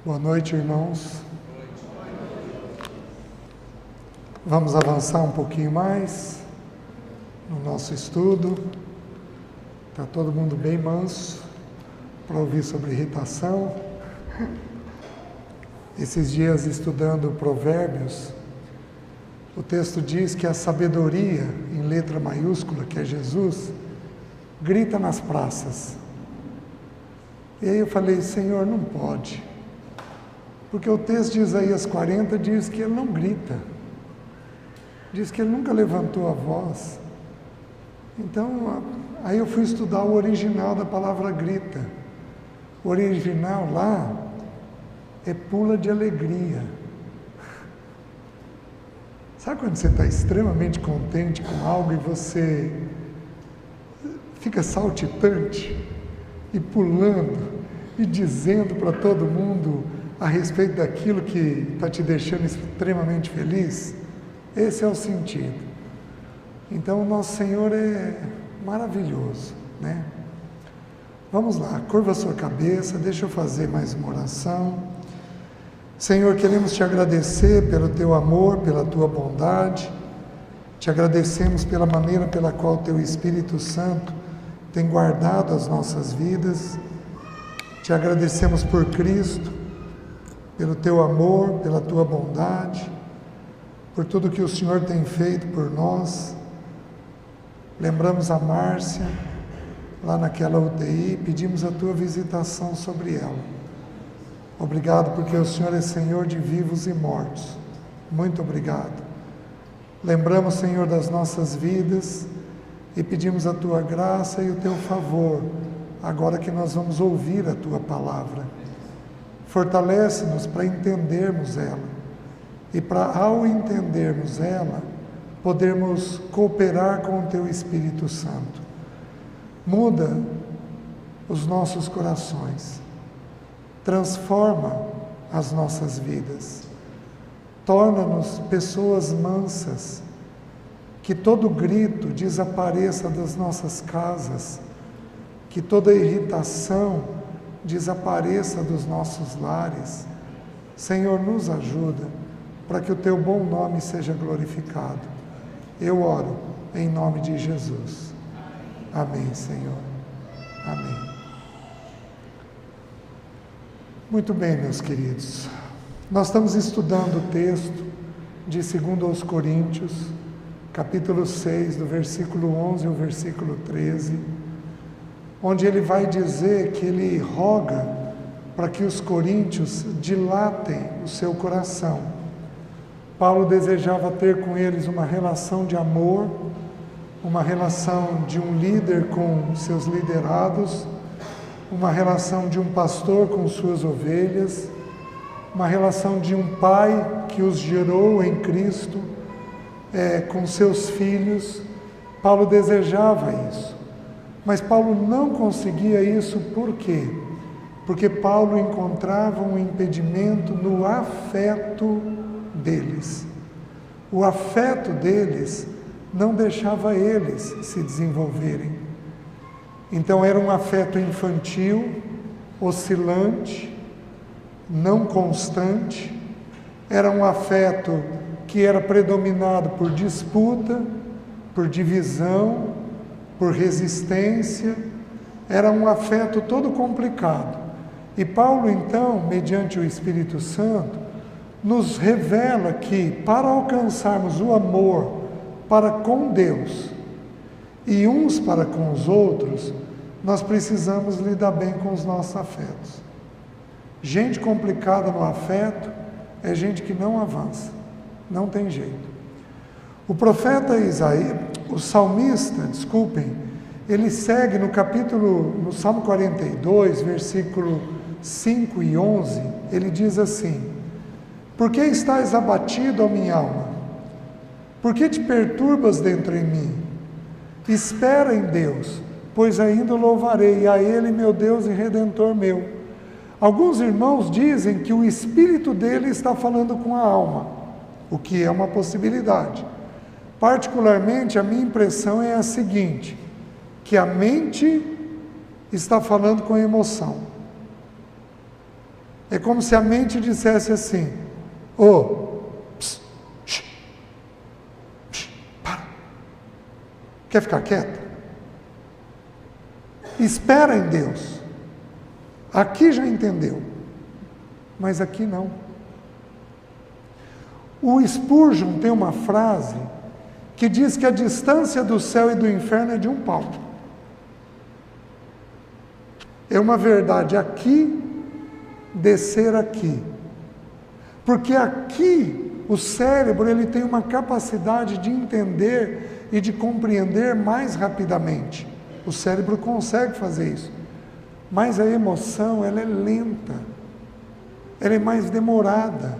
Boa noite, irmãos. Vamos avançar um pouquinho mais no nosso estudo. Está todo mundo bem manso para ouvir sobre irritação. Esses dias estudando Provérbios, o texto diz que a sabedoria, em letra maiúscula, que é Jesus, grita nas praças. E aí eu falei, Senhor, não pode. Porque o texto de Isaías 40 diz que ele não grita. Diz que ele nunca levantou a voz. Então, aí eu fui estudar o original da palavra grita. O original lá é pula de alegria. Sabe quando você está extremamente contente com algo e você fica saltitante e pulando e dizendo para todo mundo a respeito daquilo que está te deixando extremamente feliz? Esse é o sentido. Então, o nosso Senhor é maravilhoso, né? Vamos lá, curva a sua cabeça, deixa eu fazer mais uma oração. Senhor, queremos te agradecer pelo teu amor, pela tua bondade. Te agradecemos pela maneira pela qual o teu Espírito Santo tem guardado as nossas vidas. Te agradecemos por Cristo, pelo teu amor, pela tua bondade, por tudo que o Senhor tem feito por nós. Lembramos a Márcia, lá naquela UTI, pedimos a tua visitação sobre ela. Obrigado porque o Senhor é Senhor de vivos e mortos. Muito obrigado. Lembramos, Senhor, das nossas vidas e pedimos a tua graça e o teu favor, agora que nós vamos ouvir a tua palavra. Fortalece-nos para entendermos ela e para, ao entendermos ela, podermos cooperar com o teu Espírito Santo. Muda os nossos corações, transforma as nossas vidas, torna-nos pessoas mansas, que todo grito desapareça das nossas casas, que toda irritação desapareça dos nossos lares. Senhor, nos ajuda para que o teu bom nome seja glorificado. Eu oro em nome de Jesus. Amém, Senhor. Amém. Muito bem, meus queridos. Nós estamos estudando o texto de 2 Coríntios, capítulo 6, do versículo 11 ao versículo 13, onde ele vai dizer que ele roga para que os coríntios dilatem o seu coração. Paulo desejava ter com eles uma relação de amor, uma relação de um líder com seus liderados, uma relação de um pastor com suas ovelhas, uma relação de um pai que os gerou em Cristo, com seus filhos. Paulo desejava isso. Mas Paulo não conseguia isso, por quê? Porque Paulo encontrava um impedimento no afeto deles. O afeto deles não deixava eles se desenvolverem. Então era um afeto infantil, oscilante, não constante, era um afeto que era predominado por disputa, por divisão, por resistência, era um afeto todo complicado. E Paulo, então, mediante o Espírito Santo, nos revela que para alcançarmos o amor para com Deus e uns para com os outros, nós precisamos lidar bem com os nossos afetos. Gente complicada no afeto é gente que não avança, não tem jeito. O profeta Isaías, o salmista, ele segue no Salmo 42, versículo 5 e 11, ele diz assim: por que estás abatido, ó minha alma? Por que te perturbas dentro em mim? Espera em Deus, pois ainda o louvarei, a Ele, meu Deus e Redentor meu. Alguns irmãos dizem que o espírito dele está falando com a alma, o que é uma possibilidade. Particularmente, a minha impressão é a seguinte, que a mente está falando com a emoção. É como se a mente dissesse assim: ô, para. Quer ficar quieta? Espera em Deus. Aqui já entendeu, mas aqui não. O Spurgeon tem uma frase que diz que a distância do céu e do inferno é de um palmo. É uma verdade aqui, descer aqui. Porque aqui o cérebro ele tem uma capacidade de entender e de compreender mais rapidamente. O cérebro consegue fazer isso. Mas a emoção, ela é lenta. Ela é mais demorada.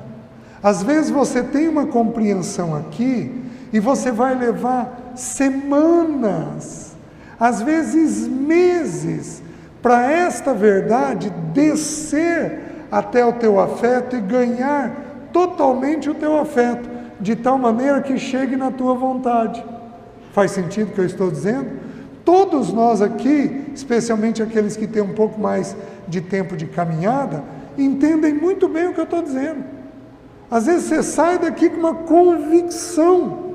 Às vezes você tem uma compreensão aqui e você vai levar semanas, às vezes meses, para esta verdade descer até o teu afeto e ganhar totalmente o teu afeto, de tal maneira que chegue na tua vontade. Faz sentido o que eu estou dizendo? Todos nós aqui, especialmente aqueles que têm um pouco mais de tempo de caminhada, entendem muito bem o que eu estou dizendo. Às vezes você sai daqui com uma convicção.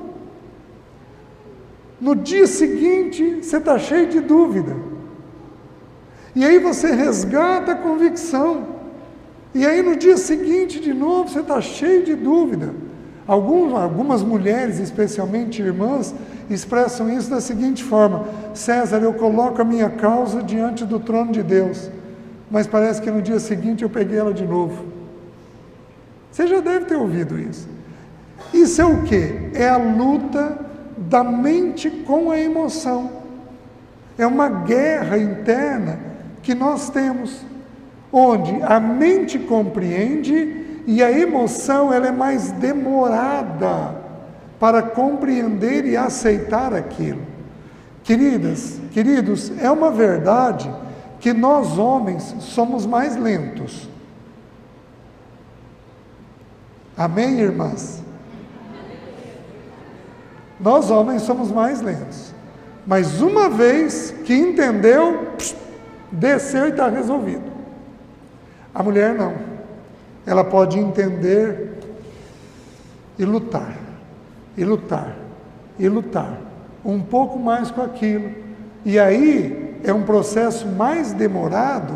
No dia seguinte, você está cheio de dúvida. E aí você resgata a convicção. E aí no dia seguinte, de novo, você está cheio de dúvida. Algumas mulheres, especialmente irmãs, expressam isso da seguinte forma: César, eu coloco a minha causa diante do trono de Deus, mas parece que no dia seguinte eu peguei ela de novo. Você já deve ter ouvido isso. Isso é o quê? É a luta da mente com a emoção. É uma guerra interna que nós temos, onde a mente compreende e a emoção ela é mais demorada para compreender e aceitar aquilo. Queridos, é uma verdade que nós homens somos mais lentos. Amém, irmãs? Nós homens somos mais lentos. Mas uma vez que entendeu, desceu e está resolvido. A mulher não. Ela pode entender e lutar, e lutar, e lutar. Um pouco mais com aquilo. E aí é um processo mais demorado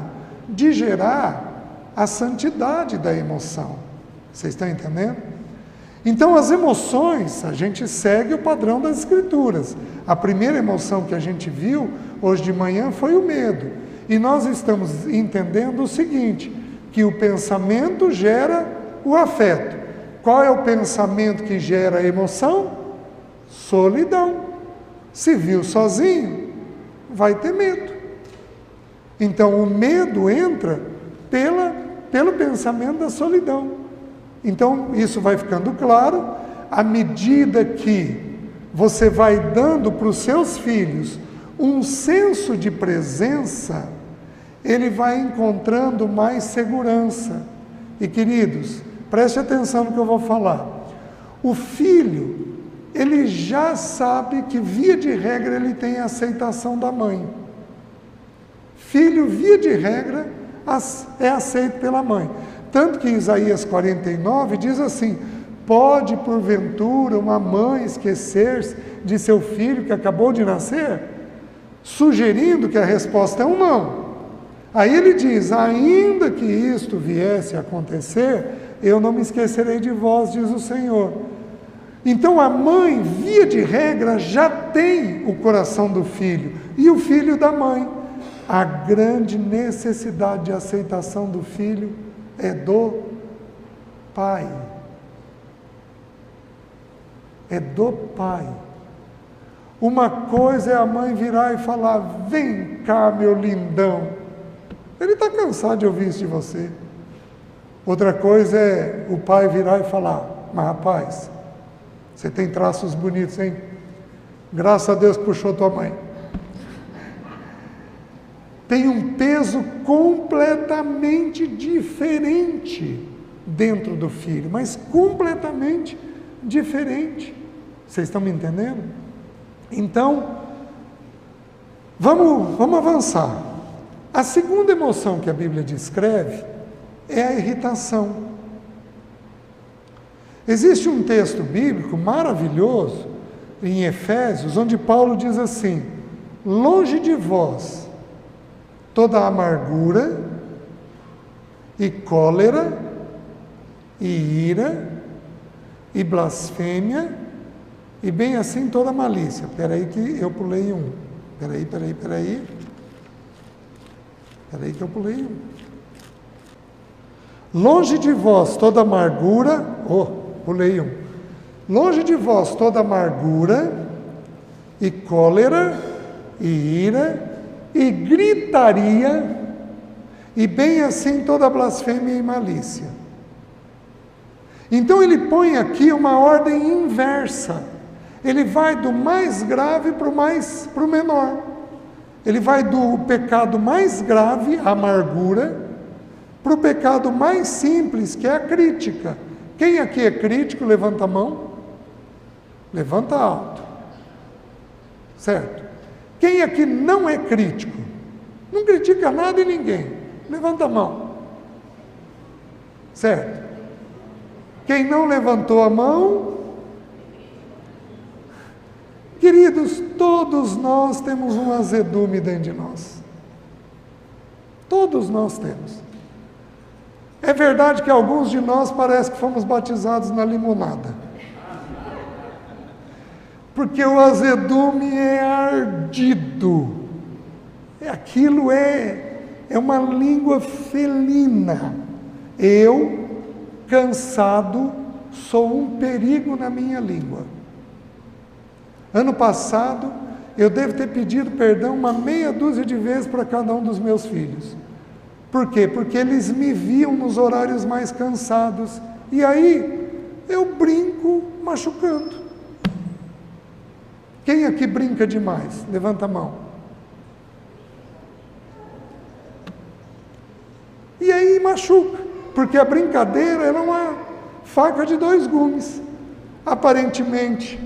de gerar a santidade da emoção. Vocês estão entendendo? Então as emoções, a gente segue o padrão das Escrituras. A primeira emoção que a gente viu hoje de manhã foi o medo. E nós estamos entendendo o seguinte, que o pensamento gera o afeto. Qual é o pensamento que gera a emoção? Solidão. Se viu sozinho, vai ter medo. Então o medo entra pelo pensamento da solidão. Então isso vai ficando claro, à medida que você vai dando para os seus filhos um senso de presença, ele vai encontrando mais segurança. E queridos, preste atenção no que eu vou falar. O filho, ele já sabe que via de regra ele tem a aceitação da mãe. Filho, via de regra, é aceito pela mãe. Tanto que em Isaías 49 diz assim: pode porventura uma mãe esquecer-se de seu filho que acabou de nascer? Sugerindo que a resposta é um não. Aí ele diz: ainda que isto viesse a acontecer, eu não me esquecerei de vós, diz o Senhor. Então a mãe, via de regra, já tem o coração do filho e o filho da mãe. A grande necessidade de aceitação do filho é do pai. É do pai. Uma coisa é a mãe virar e falar: vem cá, meu lindão. Ele está cansado de ouvir isso de você. Outra coisa é o pai virar e falar: mas rapaz, você tem traços bonitos, hein? Graças a Deus puxou tua mãe. Tem um peso completamente diferente dentro do filho, mas completamente diferente. Vocês estão me entendendo? Então, vamos avançar. A segunda emoção que a Bíblia descreve é a irritação. Existe um texto bíblico maravilhoso em Efésios, onde Paulo diz assim: longe de vós toda amargura e cólera e ira e blasfêmia e bem assim toda malícia. Espera aí que eu pulei um. Espera aí que eu pulei um. Longe de vós toda amargura, pulei um. Longe de vós toda amargura e cólera e ira e gritaria e bem assim toda blasfêmia e malícia. Então ele põe aqui uma ordem inversa. Ele vai do mais grave para o menor. Ele vai do pecado mais grave, a amargura, para o pecado mais simples, que é a crítica. Quem aqui é crítico, levanta a mão. Levanta alto. Certo? Quem aqui não é crítico? Não critica nada e ninguém. Levanta a mão. Certo? Quem não levantou a mão? Queridos, todos nós temos um azedume dentro de nós. Todos nós temos. É verdade que alguns de nós parece que fomos batizados na limonada. Porque o azedume é ardido. Aquilo é uma língua felina. Eu, cansado, sou um perigo na minha língua. Ano passado, eu devo ter pedido perdão uma meia dúzia de vezes para cada um dos meus filhos. Por quê? Porque eles me viam nos horários mais cansados. E aí, eu brinco machucando. Quem aqui brinca demais? Levanta a mão. E aí machuca, porque a brincadeira era uma faca de dois gumes. Aparentemente,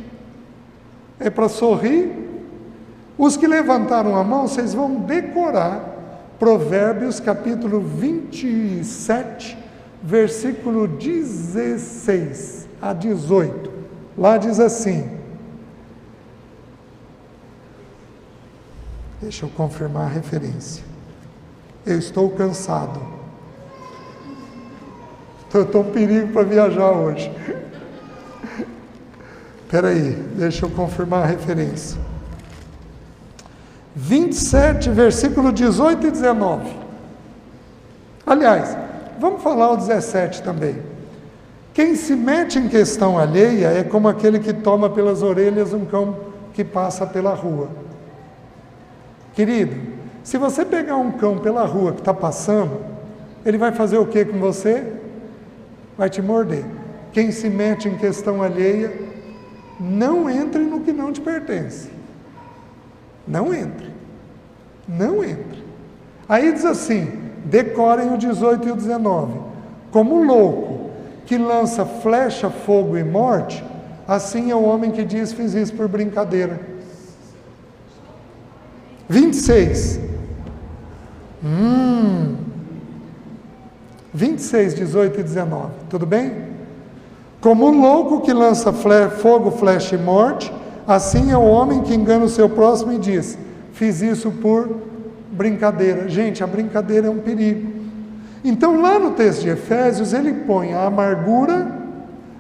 é para sorrir. Os que levantaram a mão, vocês vão decorar Provérbios capítulo 27, versículo 16 a 18. Lá diz assim, deixa eu confirmar a referência. Eu estou cansado. Estou um perigo para viajar hoje. Espera aí, deixa eu confirmar a referência. 27, versículo 18 e 19. Aliás, vamos falar o 17 também. Quem se mete em questão alheia é como aquele que toma pelas orelhas um cão que passa pela rua. Querido, se você pegar um cão pela rua que está passando, ele vai fazer o que com você? Vai te morder. Quem se mete em questão alheia, não entre no que não te pertence. Não entre. Não entre. Aí diz assim, decorem o 18 e o 19. Como louco que lança flecha, fogo e morte, assim é o homem que diz, fiz isso por brincadeira. 26. 26, 18 e 19. Tudo bem? Como louco que lança fogo, flecha e morte, assim é o homem que engana o seu próximo e diz, fiz isso por brincadeira. Gente, a brincadeira é um perigo. Então, lá no texto de Efésios, ele põe a amargura,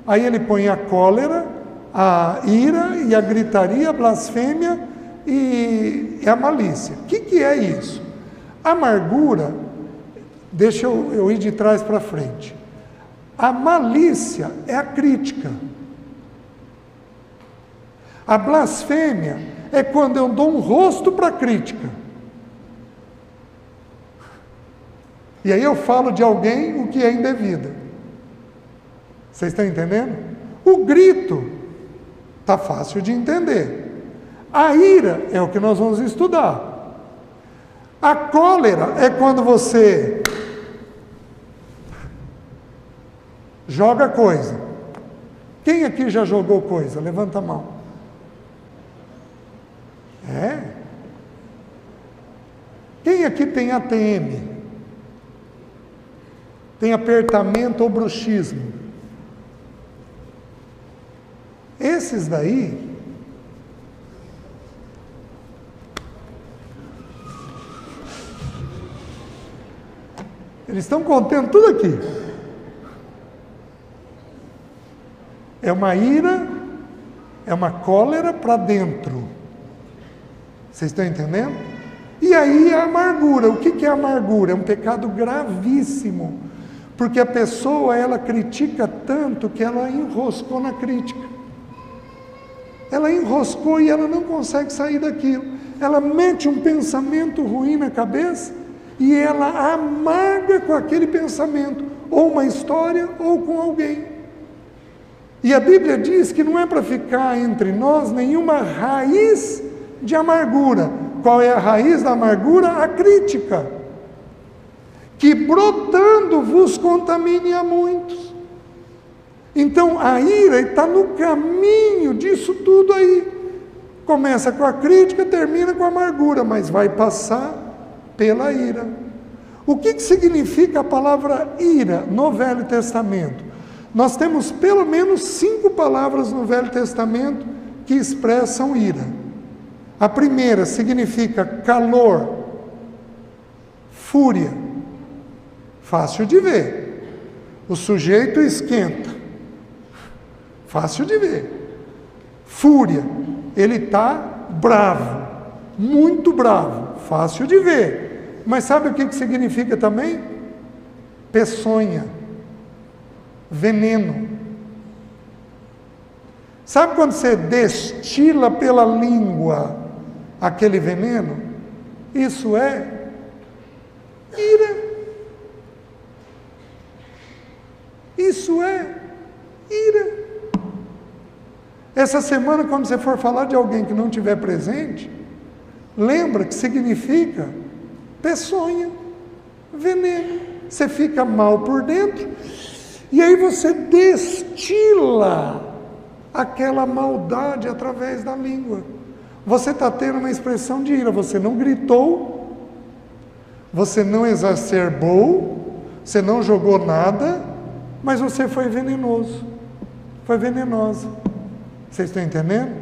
aí ele põe a cólera, a ira e a gritaria, a blasfêmia e a malícia. O que é isso? A amargura, deixa eu ir de trás para frente. A malícia é a crítica. A blasfêmia é quando eu dou um rosto para a crítica. E aí eu falo de alguém o que é indevido. Vocês estão entendendo? O grito está fácil de entender. A ira é o que nós vamos estudar. A cólera é quando você joga coisa. Quem aqui já jogou coisa? Levanta a mão. É? Quem aqui tem ATM? tem apertamento ou bruxismo. Esses daí, eles estão contendo tudo aqui. É uma ira, é uma cólera para dentro. Vocês estão entendendo? E aí a amargura. O que é amargura? É um pecado gravíssimo. Porque a pessoa, ela critica tanto que ela enroscou na crítica. Ela enroscou e ela não consegue sair daquilo. Ela mete um pensamento ruim na cabeça e ela amarga com aquele pensamento, ou uma história, ou com alguém. E a Bíblia diz que não é para ficar entre nós nenhuma raiz de amargura. Qual é a raiz da amargura? A crítica. Que brotando vos contamine a muitos. Então a ira está no caminho disso tudo aí. Começa com a crítica, termina com a amargura, mas vai passar pela ira. O que significa a palavra ira no Velho Testamento? Nós temos pelo menos 5 palavras no Velho Testamento que expressam ira. A primeira significa calor, fúria, fácil de ver. O sujeito esquenta, fácil de ver. Fúria, ele está bravo, muito bravo, fácil de ver. Mas sabe o que significa também? Peçonha, veneno. Sabe quando você destila pela língua aquele veneno? Isso é ira. Isso é ira. Essa semana, quando você for falar de alguém que não estiver presente, lembra que significa peçonha, veneno. Você fica mal por dentro e aí você destila aquela maldade através da língua. Você está tendo uma expressão de ira. Você não gritou, você não exacerbou, você não jogou nada, mas você foi venenoso, foi venenosa. Vocês estão entendendo?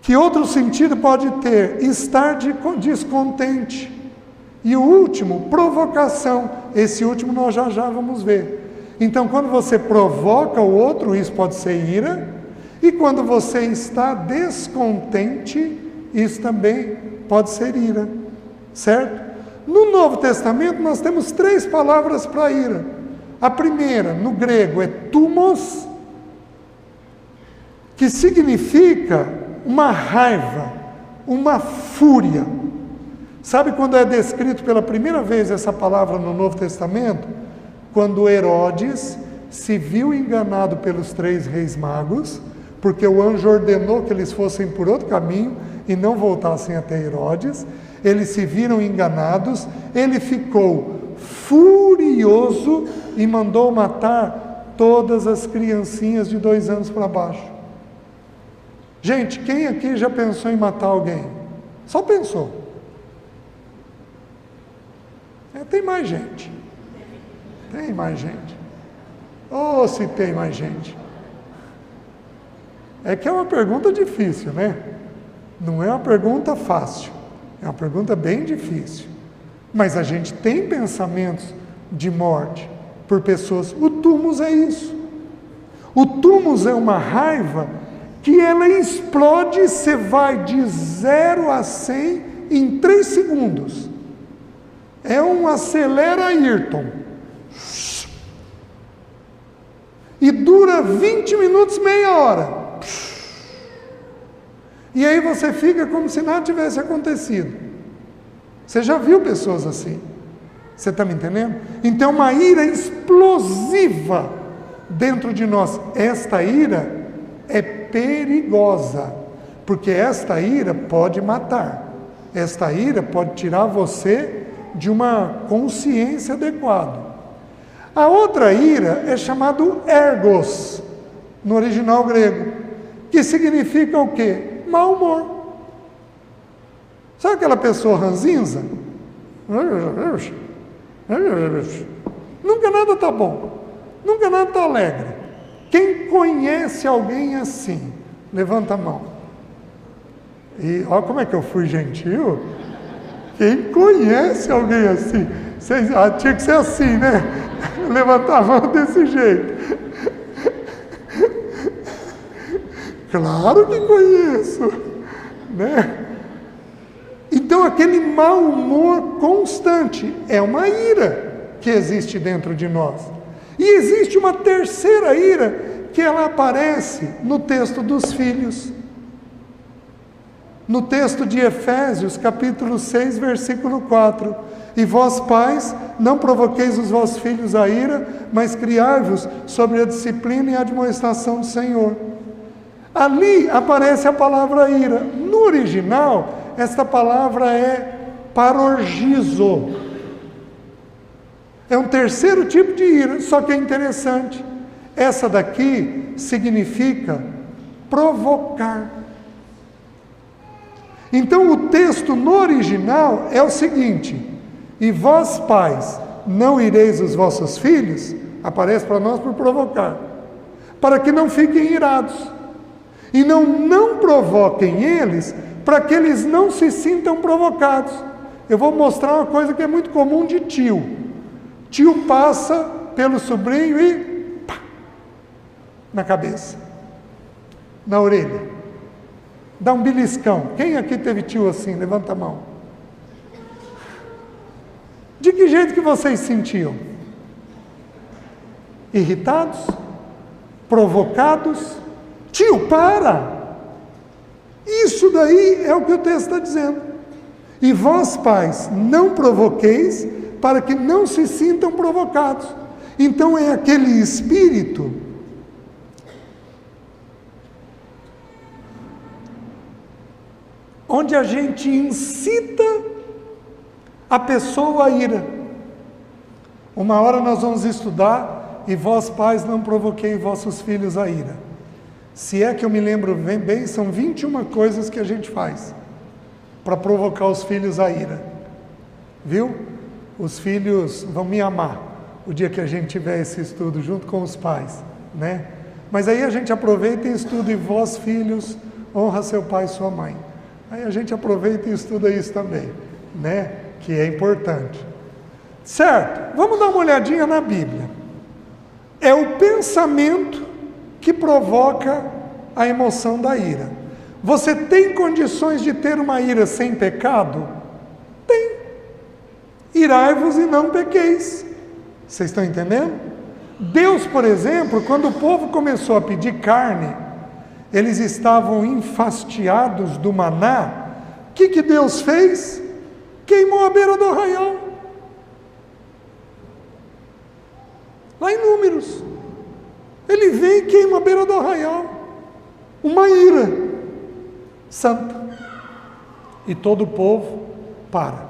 Que outro sentido pode ter? Estar descontente. E o último, provocação. Esse último nós já vamos ver. Então, quando você provoca o outro, isso pode ser ira. E quando você está descontente, isso também pode ser ira. Certo? No Novo Testamento, nós temos 3 palavras para ira. A primeira, no grego, é thumos, que significa uma raiva, uma fúria. Sabe quando é descrito pela primeira vez essa palavra no Novo Testamento? Quando Herodes se viu enganado pelos 3 reis magos, porque o anjo ordenou que eles fossem por outro caminho e não voltassem até Herodes. Eles se viram enganados, ele ficou furioso e mandou matar todas as criancinhas de 2 anos para baixo. Gente, quem aqui já pensou em matar alguém? Só pensou. Tem mais gente. Tem mais gente. Oh, se tem mais gente. É que é uma pergunta difícil, né? Não é uma pergunta fácil. É uma pergunta bem difícil. Mas a gente tem pensamentos de morte por pessoas. O thumos é isso. O thumos é uma raiva que ela explode, você vai de 0 a 100 em 3 segundos. É um acelera Ayrton. E dura 20 minutos, meia hora. E aí você fica como se nada tivesse acontecido. Você já viu pessoas assim? Você está me entendendo? Então uma ira explosiva dentro de nós. Esta ira é perigosa, porque esta ira pode matar. Esta ira pode tirar você de uma consciência adequada. A outra ira é chamado ergos, no original grego, que significa o quê? Mau humor. Sabe aquela pessoa ranzinza? Nunca nada está bom. Nunca nada está alegre. Quem conhece alguém assim? Levanta a mão. E olha como é que eu fui gentil. Quem conhece alguém assim? Tinha que ser assim, né? Levantar a mão desse jeito. Claro que conheço, né? Então aquele mau humor constante é uma ira que existe dentro de nós. E existe uma terceira ira que ela aparece no texto dos filhos. No texto de Efésios, capítulo 6, versículo 4. E vós, pais, não provoqueis os vossos filhos a ira, mas criai-vos sobre a disciplina e a admoestação do Senhor. Ali aparece a palavra ira. No original, esta palavra é parorgizo. É um terceiro tipo de ira, só que é interessante. Essa daqui significa provocar. Então o texto no original é o seguinte: e vós, pais, não ireis os vossos filhos, aparece para nós por provocar, para que não fiquem irados. E não provoquem eles, para que eles não se sintam provocados. Eu vou mostrar uma coisa que é muito comum de tio. Tio passa pelo sobrinho e pá, na cabeça, na orelha, dá um beliscão. Quem aqui teve tio assim? Levanta a mão. De que jeito que vocês sentiam? Irritados? Provocados? Tio, para! Isso daí é o que o texto está dizendo. E vós, pais, não provoqueis, para que não se sintam provocados. Então é aquele espírito onde a gente incita a pessoa a ira. Uma hora nós vamos estudar, e vós, pais, não provoquei vossos filhos a ira. Se é que eu me lembro bem, são 21 coisas que a gente faz para provocar os filhos a ira. Viu? Os filhos vão me amar o dia que a gente tiver esse estudo junto com os pais, né? Mas aí a gente aproveita e estuda: e vós, filhos, honra seu pai e sua mãe. Aí a gente aproveita e estuda isso também, né? Que é importante. Certo? Vamos dar uma olhadinha na Bíblia. É o pensamento que provoca a emoção da ira. Você tem condições de ter uma ira sem pecado? Tem. Irai-vos e não pequeis. Vocês estão entendendo? Deus, por exemplo, quando o povo começou a pedir carne, eles estavam enfastiados do maná. O que Deus fez? Queimou a beira do arraial. Lá em Números. Ele vem e queima a beira do arraial. Uma ira santa. E todo o povo para.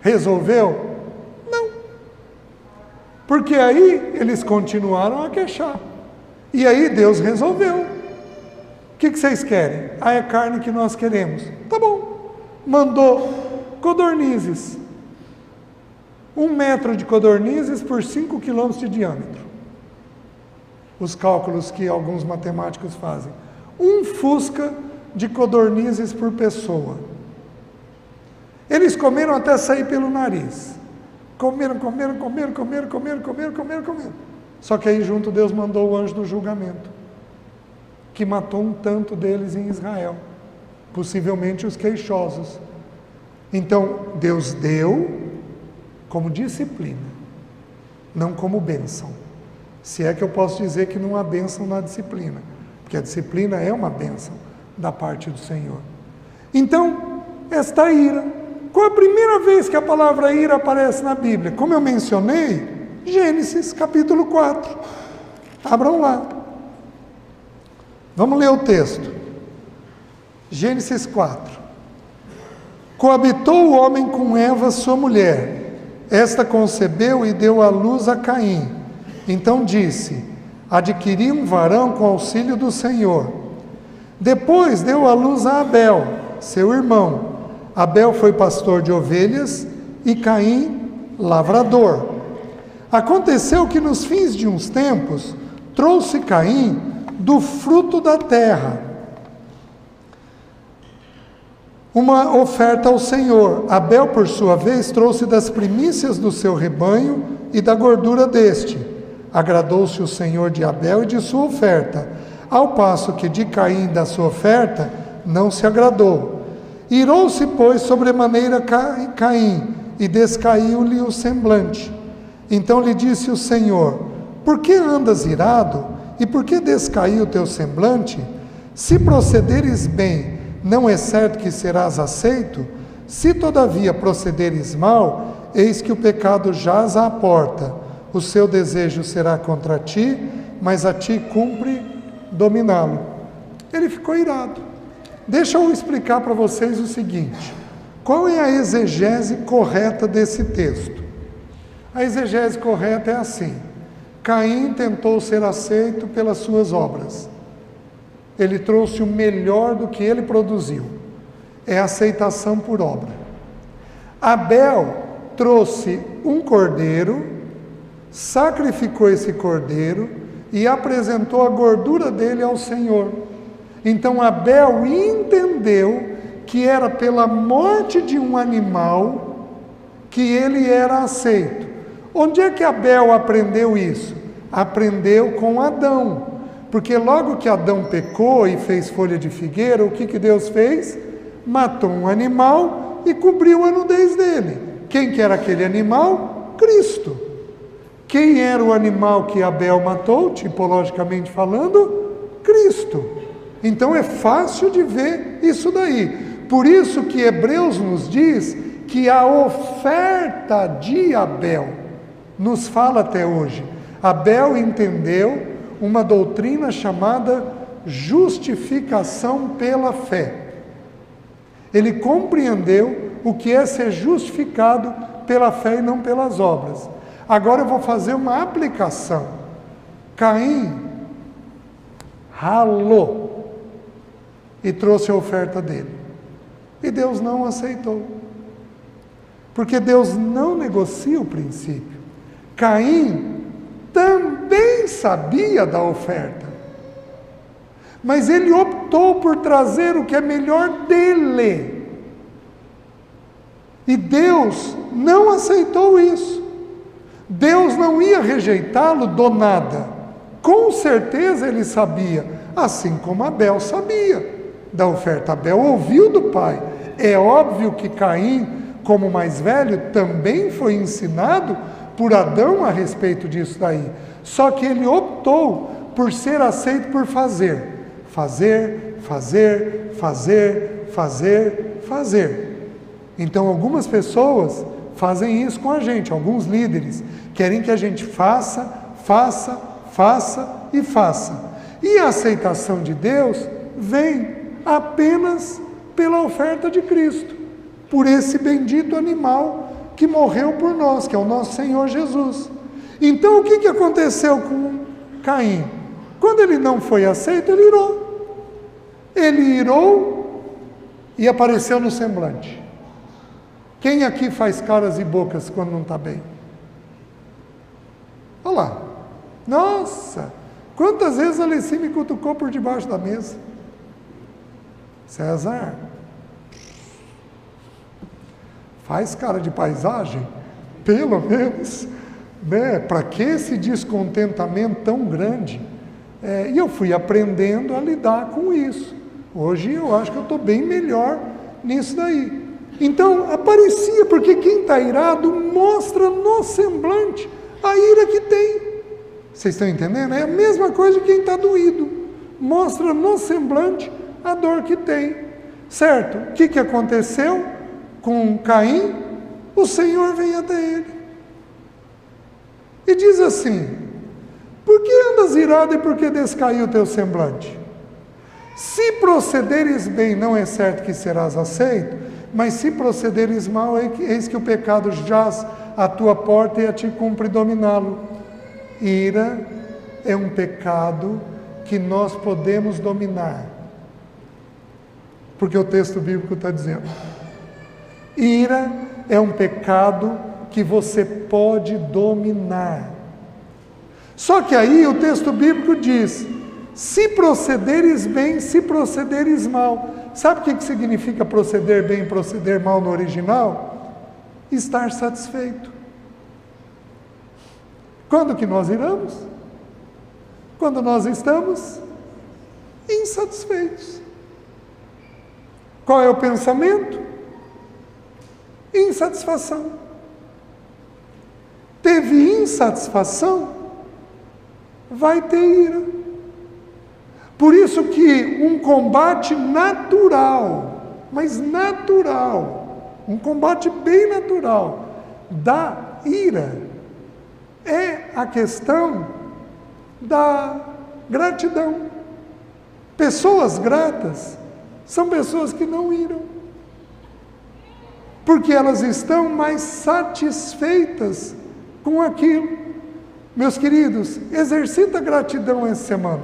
Resolveu? Não. Porque aí eles continuaram a queixar. E aí Deus resolveu. O que vocês querem? Ah, é carne que nós queremos. Tá bom. Mandou codornizes. 1 metro de codornizes por 5 quilômetros de diâmetro. Os cálculos que alguns matemáticos fazem. 1 fusca de codornizes por pessoa. Eles comeram até sair pelo nariz. Comeram. Só que aí junto Deus mandou o anjo do julgamento, que matou um tanto deles em Israel, possivelmente os queixosos. Então Deus deu como disciplina, não como bênção. Se é que eu posso dizer que não há bênção na disciplina, porque a disciplina é uma bênção da parte do Senhor. Então, esta ira, qual a primeira vez que a palavra ira aparece na Bíblia? Como eu mencionei, Gênesis capítulo 4. Abram lá. Vamos ler o texto. Gênesis 4. Coabitou o homem com Eva, sua mulher. Esta concebeu e deu à luz a Caim. Então disse: adquiri um varão com auxílio do Senhor. Depois deu à luz a Abel, seu irmão. Abel foi pastor de ovelhas e Caim lavrador. Aconteceu que nos fins de uns tempos, trouxe Caim do fruto da terra uma oferta ao Senhor. Abel, por sua vez, trouxe das primícias do seu rebanho e da gordura deste. Agradou-se o Senhor de Abel e de sua oferta, ao passo que de Caim da sua oferta não se agradou. Irou-se, pois, sobremaneira Caim, e descaiu-lhe o semblante. Então lhe disse o Senhor: por que andas irado, e por que descaiu o teu semblante? Se procederes bem, não é certo que serás aceito? Se todavia procederes mal, eis que o pecado jaz à porta. O seu desejo será contra ti, mas a ti cumpre dominá-lo. Ele ficou irado. Deixa eu explicar para vocês o seguinte: qual é a exegese correta desse texto? A exegese correta é assim: Caim tentou ser aceito pelas suas obras. Ele trouxe o melhor do que ele produziu. É aceitação por obra. Abel trouxe um cordeiro, sacrificou esse cordeiro e apresentou a gordura dele ao Senhor. Então Abel entendeu que era pela morte de um animal que ele era aceito. Onde é que Abel aprendeu isso? Aprendeu com Adão. Porque logo que Adão pecou e fez folha de figueira, o que Deus fez? Matou um animal e cobriu a nudez dele. Quem que era aquele animal? Cristo. Quem era o animal que Abel matou, tipologicamente falando? Cristo. Então é fácil de ver isso daí. Por isso que Hebreus nos diz que a oferta de Abel nos fala até hoje. Abel entendeu uma doutrina chamada justificação pela fé. Ele compreendeu o que é ser justificado pela fé e não pelas obras. Agora eu vou fazer uma aplicação. Caim ralou e trouxe a oferta dele. E Deus não aceitou. Porque Deus não negocia o princípio. Caim também sabia da oferta, mas ele optou por trazer o que é melhor dele, e Deus não aceitou isso. Deus não ia rejeitá-lo do nada. Com certeza ele sabia, assim como Abel sabia da oferta. Abel ouviu do pai. É óbvio que Caim, como mais velho, também foi ensinado por Adão a respeito disso daí. Só que ele optou por ser aceito por fazer. Fazer. Então algumas pessoas fazem isso com a gente, alguns líderes querem que a gente faça. E a aceitação de Deus vem apenas pela oferta de Cristo, por esse bendito animal que morreu por nós, que é o nosso Senhor Jesus. Então o que aconteceu com Caim? Quando ele não foi aceito, ele irou. Ele irou e apareceu no semblante. Quem aqui faz caras e bocas quando não está bem? Olha lá. Nossa, quantas vezes a Alessi me cutucou por debaixo da mesa? César, faz cara de paisagem, pelo menos, né? Para que esse descontentamento tão grande? E eu fui aprendendo a lidar com isso. Hoje eu acho que eu estou bem melhor nisso daí. Então aparecia, porque quem está irado mostra no semblante a ira que tem. Vocês estão entendendo? É a mesma coisa de quem está doído. Mostra no semblante a dor que tem. Certo? O que aconteceu com Caim? O Senhor vem até ele e diz assim: por que andas irado e por que descaiu o teu semblante? Se procederes bem, não é certo que serás aceito, mas se procederes mal, eis que o pecado jaz à tua porta e a ti cumpre dominá-lo. Ira é um pecado que nós podemos dominar, porque o texto bíblico está dizendo. Ira é um pecado que você pode dominar. Só que aí o texto bíblico diz: se procederes bem, se procederes mal. Sabe o que significa proceder bem e proceder mal no original? Estar satisfeito. Quando que nós iramos? Quando nós estamos insatisfeitos. Qual é o pensamento? Insatisfação. Teve insatisfação, vai ter ira. Por isso que um combate natural, mas natural, um combate bem natural da ira, é a questão da gratidão. Pessoas gratas são pessoas que não iram, porque elas estão mais satisfeitas com aquilo. Meus queridos, exercita a gratidão essa semana.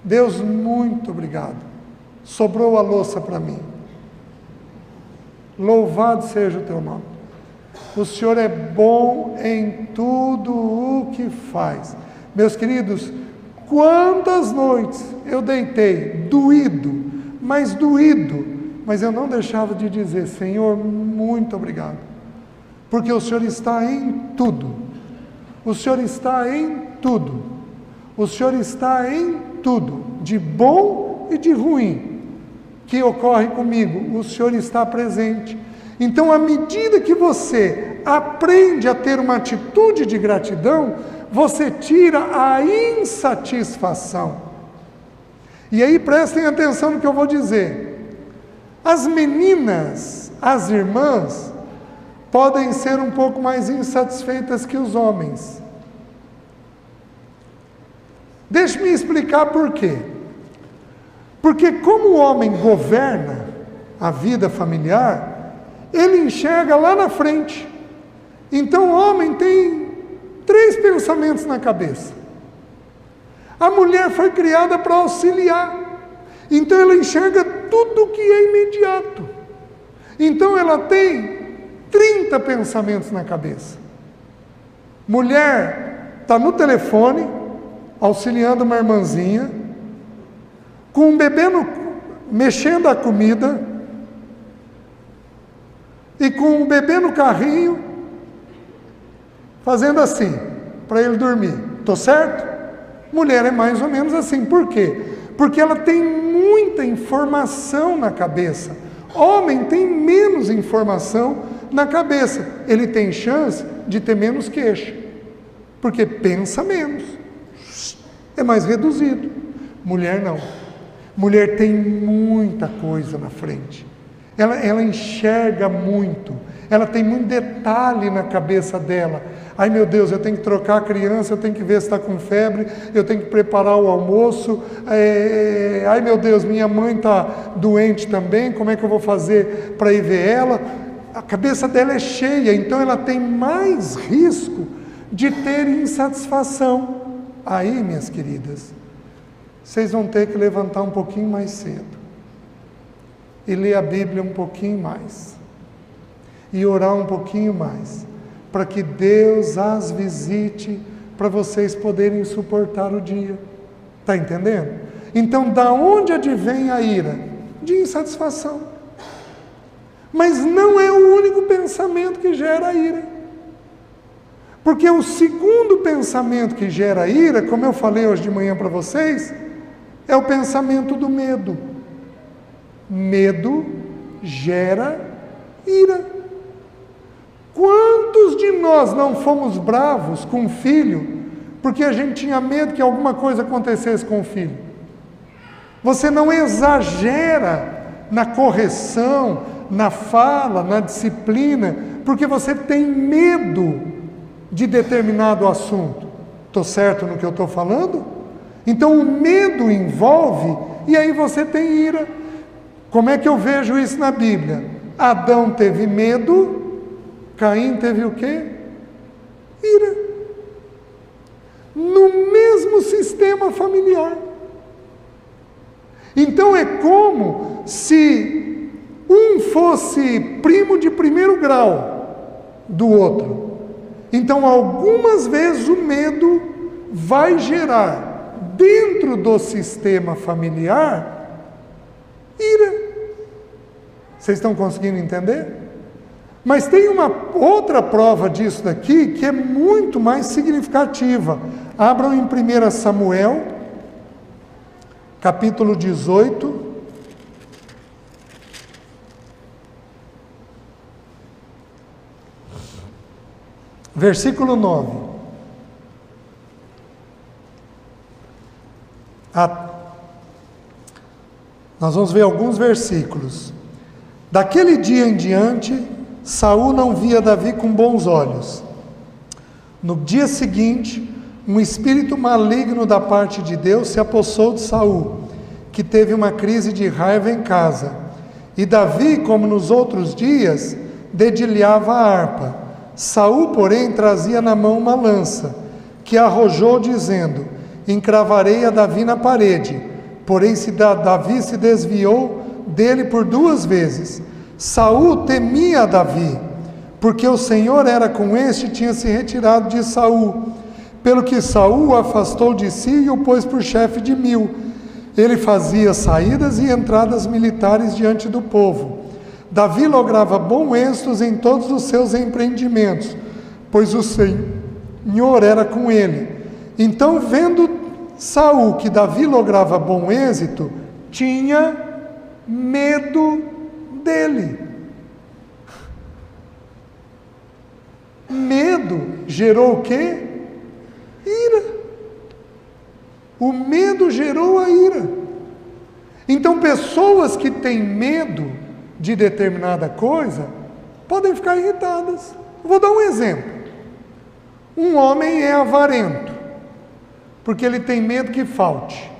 Deus, muito obrigado. Sobrou a louça para mim. Louvado seja o teu nome. O Senhor é bom em tudo o que faz. Meus queridos, quantas noites eu deitei doído, mas eu não deixava de dizer: Senhor, muito obrigado, porque o Senhor está em tudo. O Senhor está em tudo. O Senhor está em tudo, de bom e de ruim, que ocorre comigo. O Senhor está presente. Então, à medida que você aprende a ter uma atitude de gratidão, você tira a insatisfação. E aí prestem atenção no que eu vou dizer. As meninas, as irmãs, podem ser um pouco mais insatisfeitas que os homens. Deixe-me explicar por quê. Porque como o homem governa a vida familiar, ele enxerga lá na frente. Então o homem tem 3 pensamentos na cabeça. A mulher foi criada para auxiliar. Então ela enxerga tudo que é imediato. Então ela tem 30 pensamentos na cabeça. Mulher está no telefone, auxiliando uma irmãzinha, com um bebê mexendo a comida, e com um bebê no carrinho, fazendo assim, para ele dormir. Estou certo? Mulher é mais ou menos assim. Por quê? Porque ela tem muita informação na cabeça. Homem tem menos informação na cabeça. Ele tem chance de ter menos queixa, porque pensa menos. É mais reduzido. Mulher não. Mulher tem muita coisa na frente. Ela enxerga muito. Ela tem muito detalhe na cabeça dela. Ai meu Deus, eu tenho que trocar a criança, eu tenho que ver se está com febre, eu tenho que preparar o almoço. Ai meu Deus, minha mãe está doente também, como é que eu vou fazer para ir ver ela? A cabeça dela é cheia, então ela tem mais risco de ter insatisfação. Aí, minhas queridas, vocês vão ter que levantar um pouquinho mais cedo e ler a Bíblia um pouquinho mais e orar um pouquinho mais, para que Deus as visite, para vocês poderem suportar o dia. Está entendendo? Então, da onde advém a ira? De insatisfação. Mas não é o único pensamento que gera a ira. Porque o segundo pensamento que gera ira, como eu falei hoje de manhã para vocês, é o pensamento do medo. Medo gera ira. Quantos de nós não fomos bravos com o filho, porque a gente tinha medo que alguma coisa acontecesse com o filho? Você não exagera na correção, na fala, na disciplina, porque você tem medo de determinado assunto. Estou certo no que eu estou falando? Então o medo envolve, e aí você tem ira. Como é que eu vejo isso na Bíblia? Adão teve medo, Caim teve o quê? Ira. No mesmo sistema familiar. Então é como se um fosse primo de primeiro grau do outro. Então, algumas vezes o medo vai gerar, dentro do sistema familiar, ira. Vocês estão conseguindo entender? Mas tem uma outra prova disso daqui que é muito mais significativa. Abram em 1 Samuel, capítulo 18. Versículo 9. Nós vamos ver alguns versículos. Daquele dia em diante, Saul não via Davi com bons olhos. No dia seguinte, um espírito maligno da parte de Deus se apossou de Saul, que teve uma crise de raiva em casa. E Davi, como nos outros dias, dedilhava a harpa. Saul, porém, trazia na mão uma lança, que arrojou, dizendo: encravarei a Davi na parede. Porém, Davi se desviou dele por 2 vezes. Saul temia Davi, porque o Senhor era com este e tinha se retirado de Saul. Pelo que Saul o afastou de si e o pôs por chefe de 1000. Ele fazia saídas e entradas militares diante do povo. Davi lograva bom êxito em todos os seus empreendimentos, pois o Senhor era com ele. Então, vendo Saul que Davi lograva bom êxito, tinha medo dele. Medo gerou o quê? Ira. O medo gerou a ira. Então, pessoas que têm medo de determinada coisa podem ficar irritadas. Vou dar um exemplo. Um homem é avarento, porque ele tem medo que falte.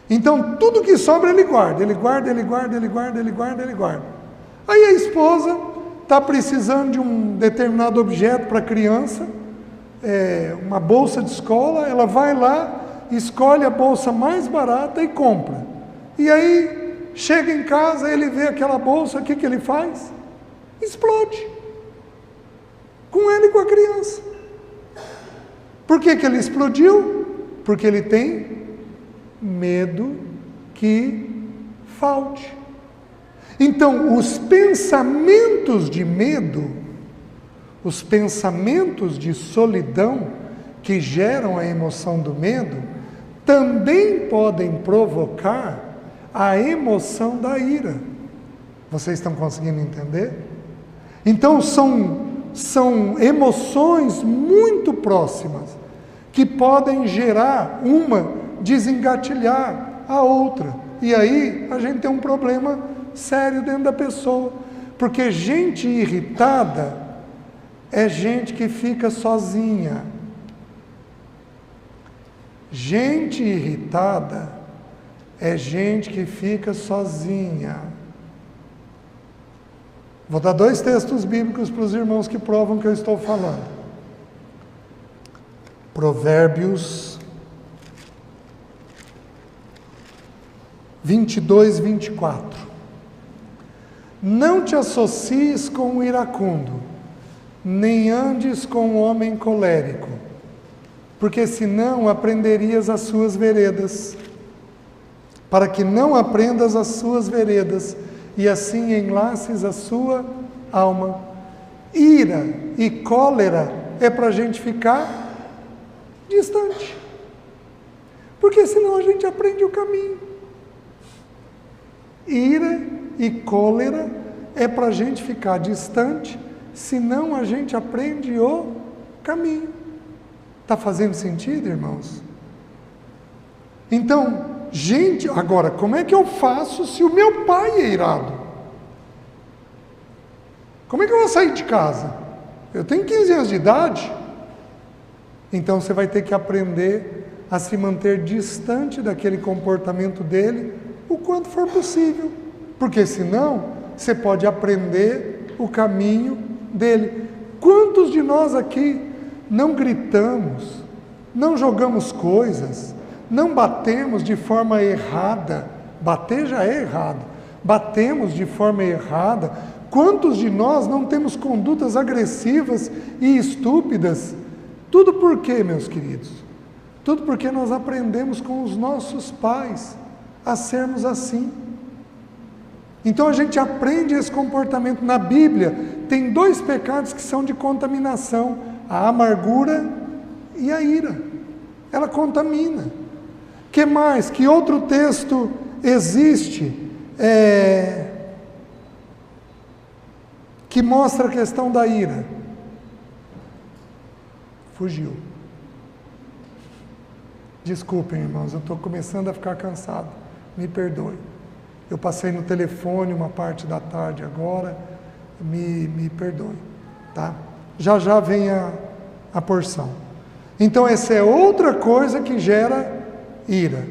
Então, tudo que sobra ele guarda. Ele guarda, ele guarda, ele guarda, ele guarda, ele guarda. Aí a esposa está precisando de um determinado objeto para a criança, uma bolsa de escola, ela vai lá, escolhe a bolsa mais barata e compra. E aí, chega em casa, ele vê aquela bolsa, o que ele faz? Explode. Com ele e com a criança. Por que ele explodiu? Porque ele tem medo que falte. Então, os pensamentos de medo, os pensamentos de solidão que geram a emoção do medo, também podem provocar a emoção da ira. Vocês estão conseguindo entender? Então, são emoções muito próximas que podem gerar uma, desengatilhar a outra. E aí a gente tem um problema sério dentro da pessoa. Porque gente irritada é gente que fica sozinha. Gente irritada é gente que fica sozinha. Vou dar 2 textos bíblicos para os irmãos que provam que eu estou falando. Provérbios 22, 24. Não te associes com o iracundo, nem andes com o homem colérico, porque senão aprenderias as suas veredas. Para que não aprendas as suas veredas, e assim enlaces a sua alma. Ira e cólera é para a gente ficar distante, porque senão a gente aprende o caminho. Ira e cólera é para a gente ficar distante, senão a gente aprende o caminho. Está fazendo sentido, irmãos? Então, gente, agora, como é que eu faço se o meu pai é irado? Como é que eu vou sair de casa? Eu tenho 15 anos de idade. Então você vai ter que aprender a se manter distante daquele comportamento dele o quanto for possível. Porque senão você pode aprender o caminho dele. Quantos de nós aqui não gritamos, não jogamos coisas, não batemos de forma errada? Bater já é errado. Batemos de forma errada Quantos de nós não temos condutas agressivas e estúpidas? Tudo por quê, meus queridos? Tudo porque nós aprendemos com os nossos pais a sermos assim. Então a gente aprende esse comportamento. Na Bíblia tem 2 pecados que são de contaminação: a amargura e a ira. Ela contamina. Que mais? Que outro texto existe que mostra a questão da ira? Fugiu. Desculpem, irmãos, eu estou começando a ficar cansado. Me perdoe. Eu passei no telefone uma parte da tarde agora. Me perdoe. Tá? Já já vem a porção. Então essa é outra coisa que gera ira.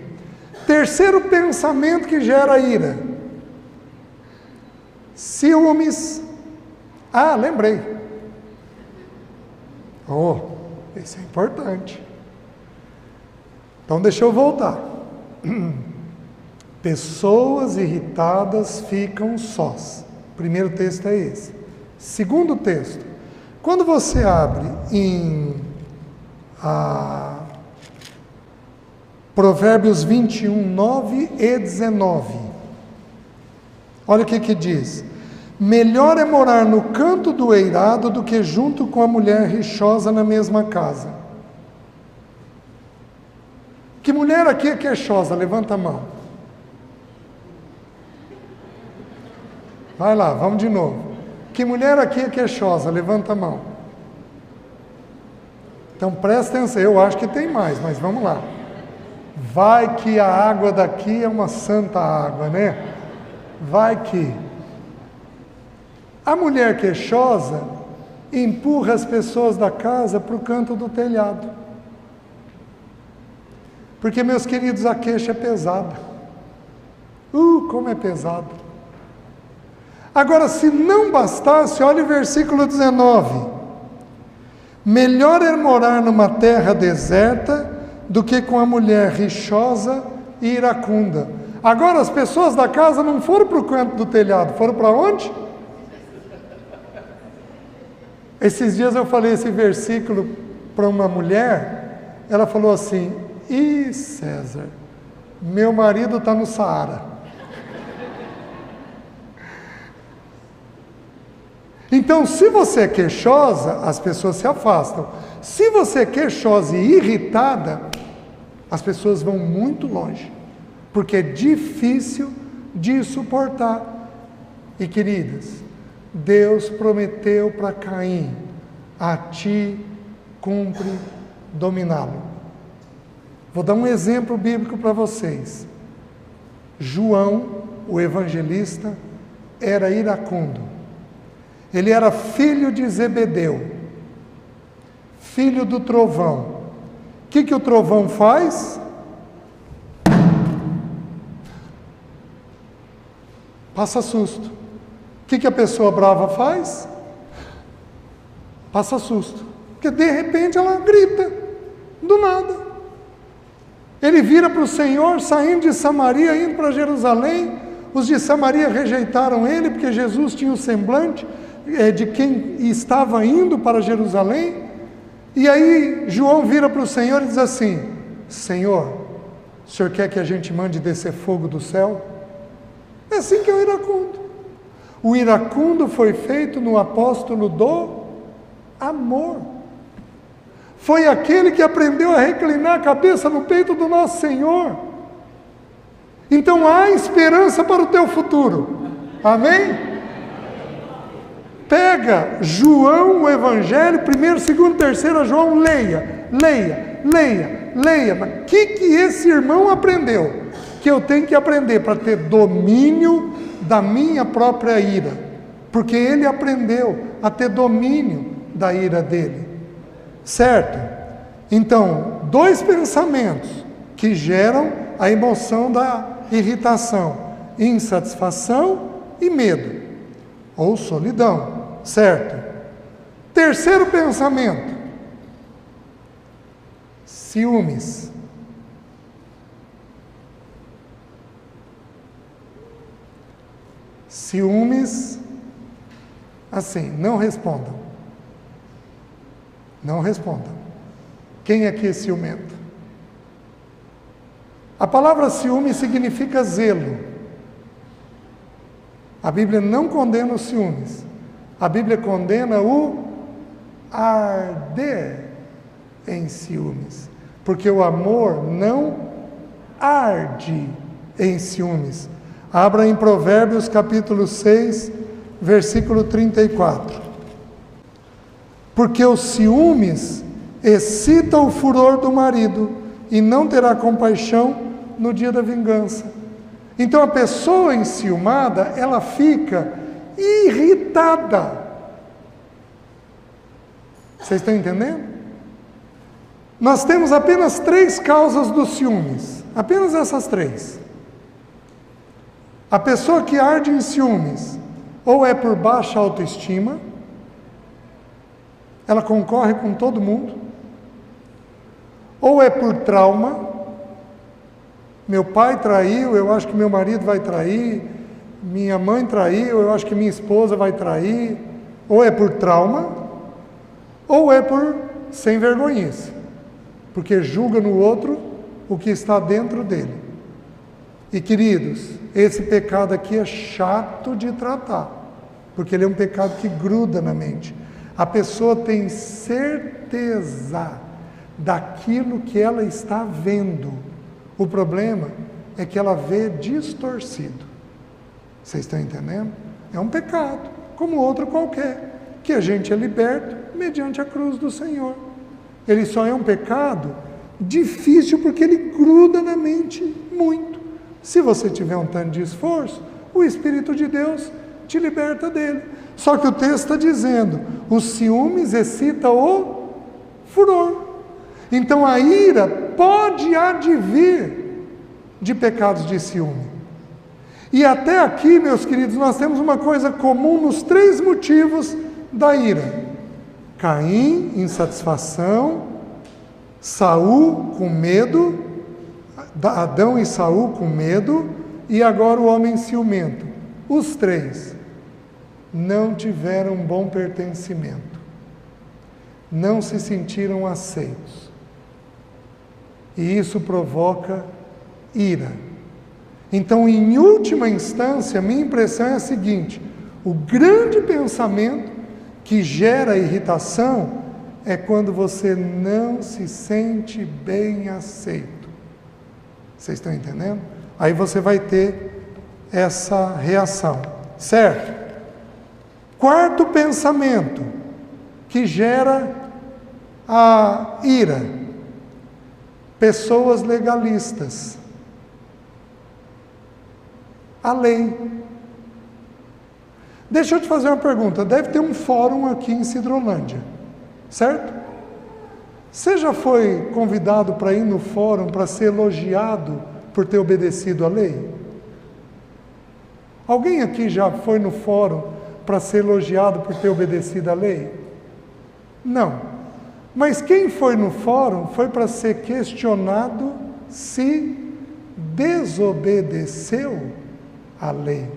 Terceiro pensamento que gera ira: ciúmes. Ah, lembrei. Esse é importante. Então deixa eu voltar. Pessoas irritadas ficam sós. Primeiro texto é esse. Segundo texto: quando você abre em Provérbios 21, 9 e 19, olha o que diz: melhor é morar no canto do eirado do que junto com a mulher rixosa na mesma casa. Que mulher aqui é queixosa? Levanta a mão. Vai lá, vamos de novo. Que mulher aqui é queixosa? Levanta a mão. Então presta atenção, eu acho que tem mais, mas vamos lá. Vai que a água daqui é uma santa água, né? Vai que... A mulher queixosa empurra as pessoas da casa para o canto do telhado. Porque, meus queridos, a queixa é pesada. Como é pesado. Agora, se não bastasse, olha o versículo 19. Melhor é morar numa terra deserta do que com a mulher rixosa e iracunda. Agora, as pessoas da casa não foram para o canto do telhado, foram para onde? Esses dias eu falei esse versículo para uma mulher, ela falou assim: César, meu marido está no Saara. Então, se você é queixosa, as pessoas se afastam. Se você é queixosa e irritada, as pessoas vão muito longe, porque é difícil de suportar. E queridas, Deus prometeu para Caim: a ti cumpre dominá-lo. Vou dar um exemplo bíblico para vocês. João, o evangelista, era iracundo. Ele era filho de Zebedeu, filho do trovão. O que o trovão faz? Passa susto. O que a pessoa brava faz? Passa susto. Porque de repente ela grita, do nada. Ele vira para o Senhor, saindo de Samaria, indo para Jerusalém. Os de Samaria rejeitaram ele, porque Jesus tinha o semblante de quem estava indo para Jerusalém. E aí João vira para o Senhor e diz assim: Senhor, o Senhor quer que a gente mande descer fogo do céu? É assim que é o iracundo. O iracundo foi feito no apóstolo do amor. Foi aquele que aprendeu a reclinar a cabeça no peito do nosso Senhor. Então há esperança para o teu futuro. Amém? Pega João, o Evangelho, 1º, 2º, 3º João, leia. Mas o que esse irmão aprendeu? Que eu tenho que aprender para ter domínio da minha própria ira. Porque ele aprendeu a ter domínio da ira dele. Certo? Então, 2 pensamentos que geram a emoção da irritação: insatisfação e medo, ou solidão. Certo? Terceiro pensamento: ciúmes. Ciúmes Assim, não respondam. Não respondam. Quem aqui é ciumento? A palavra ciúme significa zelo. A Bíblia não condena os ciúmes. A Bíblia condena o arder em ciúmes. Porque o amor não arde em ciúmes. Abra em Provérbios capítulo 6, versículo 34. Porque os ciúmes excita o furor do marido e não terá compaixão no dia da vingança. Então a pessoa enciumada, ela fica irritada. Vocês estão entendendo? Nós temos apenas 3 causas dos ciúmes. Apenas essas 3. A pessoa que arde em ciúmes, ou é por baixa autoestima, ela concorre com todo mundo, ou é por trauma, meu pai traiu, eu acho que meu marido vai trair, minha mãe traiu, eu acho que minha esposa vai trair, ou é por trauma, ou é por sem vergonhice, porque julga no outro o que está dentro dele. E queridos, esse pecado aqui é chato de tratar, porque ele é um pecado que gruda na mente. A pessoa tem certeza daquilo que ela está vendo. O problema é que ela vê distorcido. Vocês estão entendendo? É um pecado, como outro qualquer, que a gente é liberto mediante a cruz do Senhor. Ele só é um pecado difícil porque ele gruda na mente muito. Se você tiver um tanto de esforço, o Espírito de Deus te liberta dele. Só que o texto está dizendo, os ciúmes excita o furor. Então a ira pode advir de pecados de ciúme. E até aqui, meus queridos, nós temos uma coisa comum nos 3 motivos da ira. Caim, insatisfação, Saul com medo, Adão e Saul com medo, e agora o homem ciumento. Os 3 não tiveram bom pertencimento, não se sentiram aceitos, e isso provoca ira. Então, em última instância, minha impressão é a seguinte: o grande pensamento que gera irritação é quando você não se sente bem aceito. Vocês estão entendendo? Aí você vai ter essa reação, certo? 4º pensamento que gera a ira: pessoas legalistas. A lei. Deixa eu te fazer uma pergunta. Deve ter um fórum aqui em Sidrolândia, certo? Você já foi convidado para ir no fórum para ser elogiado por ter obedecido à lei? Alguém aqui já foi no fórum para ser elogiado por ter obedecido à lei? Não. Mas quem foi no fórum foi para ser questionado se desobedeceu à lei.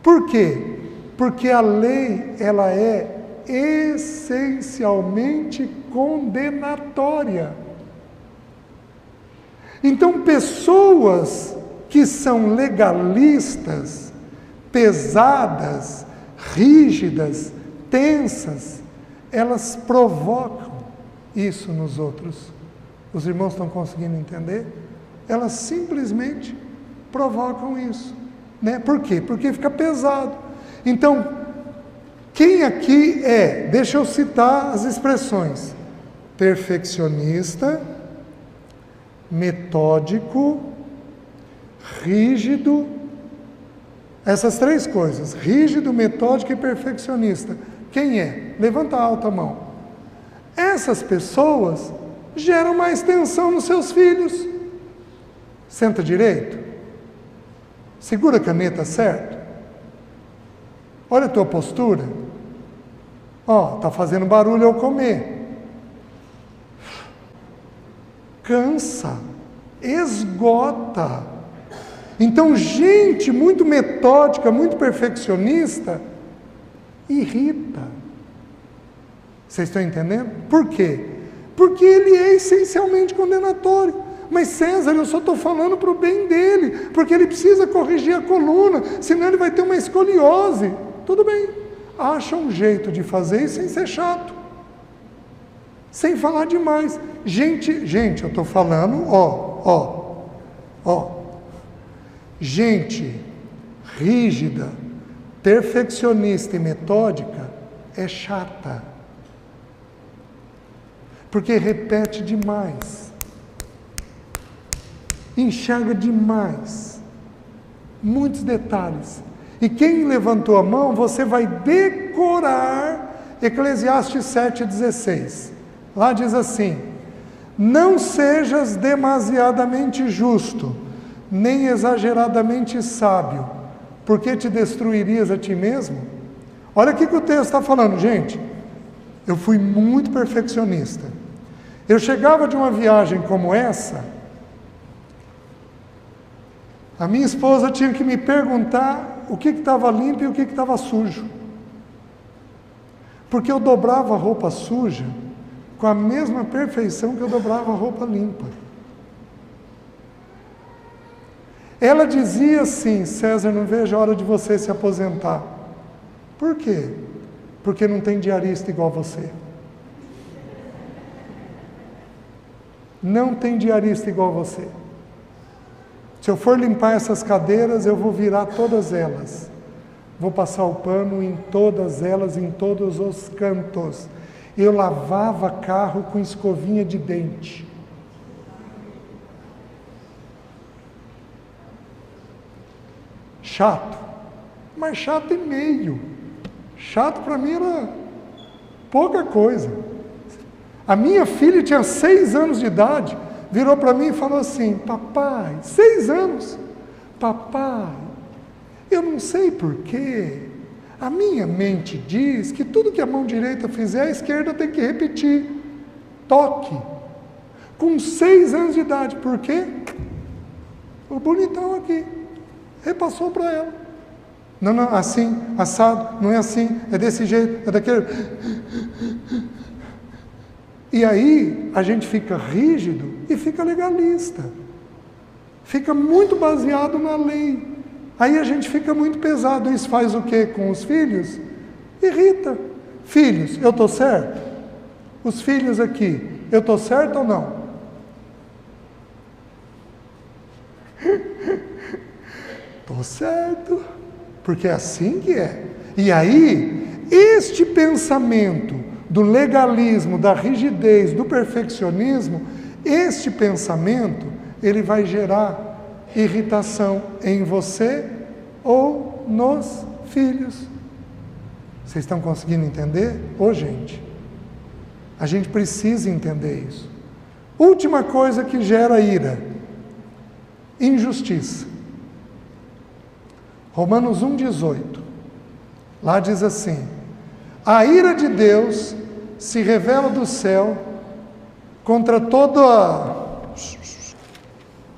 Por quê? Porque a lei, ela é essencialmente condenatória. Então, pessoas que são legalistas, pesadas, rígidas, tensas, elas provocam isso nos outros. Os irmãos estão conseguindo entender? Elas simplesmente provocam isso, né? Por quê? Porque fica pesado. Então, quem aqui é, deixa eu citar as expressões: perfeccionista, metódico, rígido, essas 3 coisas, rígido, metódico e perfeccionista. Quem é? Levanta alta a mão. Essas pessoas geram mais tensão nos seus filhos. Senta direito. Segura a caneta certo. Olha a tua postura. Ó, tá fazendo barulho ao comer. Cansa, esgota. Então, gente muito metódica, muito perfeccionista, irrita. Vocês estão entendendo? Por quê? Porque ele é essencialmente condenatório. Mas César, eu só estou falando para o bem dele, porque ele precisa corrigir a coluna, senão ele vai ter uma escoliose. Tudo bem, acha um jeito de fazer isso sem ser chato, sem falar demais. Gente, eu estou falando, gente rígida, perfeccionista e metódica é chata, porque repete demais, enxerga demais, muitos detalhes. E quem levantou a mão, você vai decorar Eclesiastes 7,16. Lá diz assim: não sejas demasiadamente justo, nem exageradamente sábio, porque te destruirias a ti mesmo. Olha o que o texto está falando, gente. Eu fui muito perfeccionista. Eu chegava de uma viagem como essa, a minha esposa tinha que me perguntar o que estava limpo e o que estava sujo. Porque eu dobrava a roupa suja com a mesma perfeição que eu dobrava a roupa limpa. Ela dizia assim: César, não vejo a hora de você se aposentar. Por quê? Porque não tem diarista igual você. Não tem diarista igual você. Se eu for limpar essas cadeiras, eu vou virar todas elas. Vou passar o pano em todas elas, em todos os cantos. Eu lavava carro com escovinha de dente. Chato, mas chato e meio. Chato para mim era pouca coisa. A minha filha tinha 6 anos de idade, virou para mim e falou assim: papai, 6 anos, papai, eu não sei porquê, a minha mente diz que tudo que a mão direita fizer, a esquerda tem que repetir. Toque. Com 6 anos de idade, por quê? O bonitão aqui repassou para ela. Não, assim, assado, não é assim, é desse jeito, é daquele. E aí a gente fica rígido e fica legalista. Fica muito baseado na lei. Aí a gente fica muito pesado. Isso faz o quê com os filhos? Irrita. Filhos, eu estou certo? Os filhos aqui, eu estou certo ou não? Estou certo. Porque é assim que é. E aí, este pensamento do legalismo, da rigidez, do perfeccionismo, este pensamento, ele vai gerar irritação em você ou nos filhos. Vocês estão conseguindo entender? Ô, gente, a gente precisa entender isso. Última coisa que gera ira: injustiça. Romanos 1,18. Lá diz assim: a ira de Deus se revela do céu contra